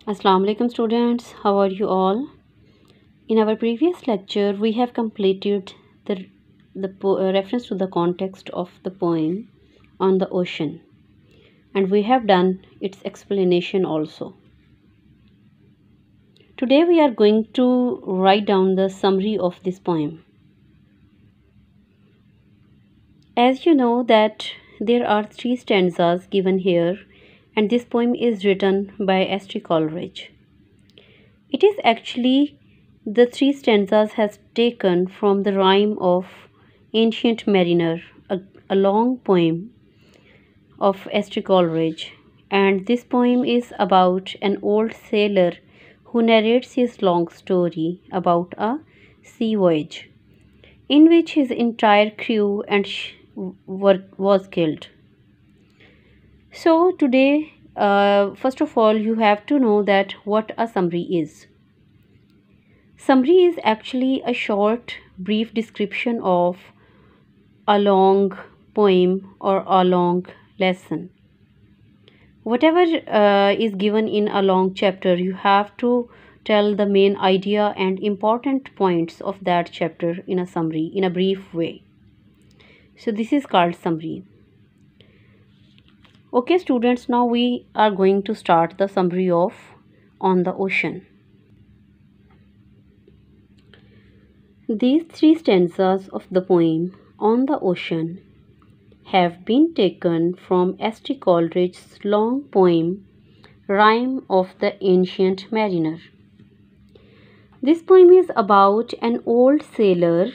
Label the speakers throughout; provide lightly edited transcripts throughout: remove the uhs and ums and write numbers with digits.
Speaker 1: Assalamu alaikum students, how are you all? In our previous lecture, we have completed the reference to the context of the poem on the ocean, and we have done its explanation also. Today we are going to write down the summary of this poem. As you know that there are three stanzas given here, and this poem is written by S.T. Coleridge. It is actually the three stanzas has taken from the rhyme of Ancient Mariner, a long poem of S.T. Coleridge, and this poem is about an old sailor who narrates his long story about a sea voyage in which his entire crew was killed. So today, first of all, you have to know that what a summary is. Summary is actually a short, brief description of a long poem or a long lesson. Whatever is given in a long chapter, you have to tell the main idea and important points of that chapter in a summary, in a brief way. So this is called summary. Okay, students, now we are going to start the summary of On the Ocean. These three stanzas of the poem On the Ocean have been taken from S.T. Coleridge's long poem Rime of the Ancient Mariner. This poem is about an old sailor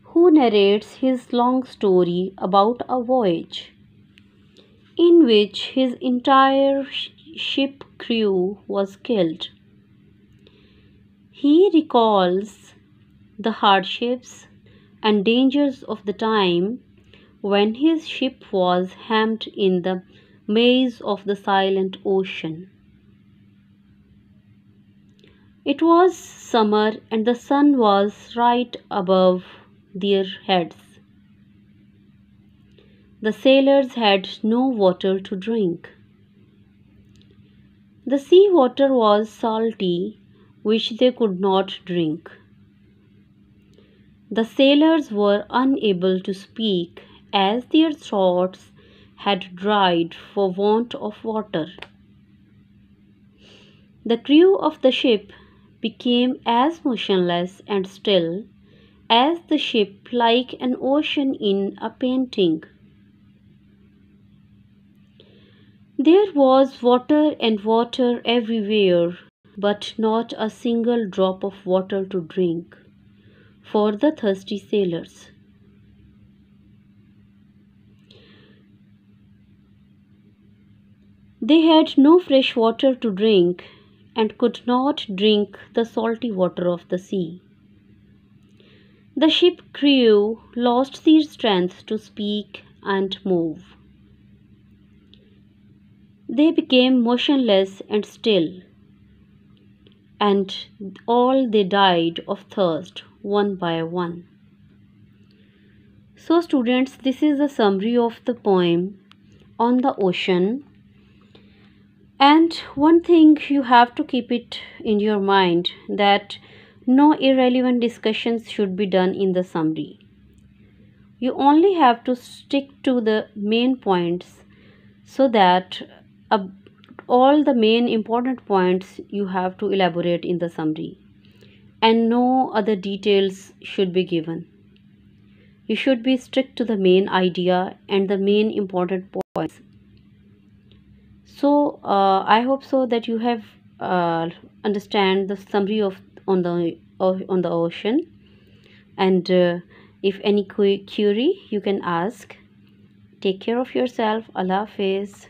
Speaker 1: who narrates his long story about a voyage in which his entire ship crew was killed. He recalls the hardships and dangers of the time when his ship was hemmed in the maze of the silent ocean. It was summer and the sun was right above their heads. The sailors had no water to drink. The sea water was salty, which they could not drink. The sailors were unable to speak as their throats had dried for want of water. The crew of the ship became as motionless and still as the ship, like an ocean in a painting. There was water and water everywhere, but not a single drop of water to drink for the thirsty sailors. They had no fresh water to drink and could not drink the salty water of the sea. The ship crew lost their strength to speak and move. They became motionless and still, and all they died of thirst one by one. So students, this is a summary of the poem On the Ocean. And one thing you have to keep it in your mind, that no irrelevant discussions should be done in the summary. You only have to stick to the main points so that all the main important points you have to elaborate in the summary, and no other details should be given. You should be strict to the main idea and the main important points. So I hope so that you have understand the summary of on the ocean, and if any query you can ask. Take care of yourself. Allah Hafiz.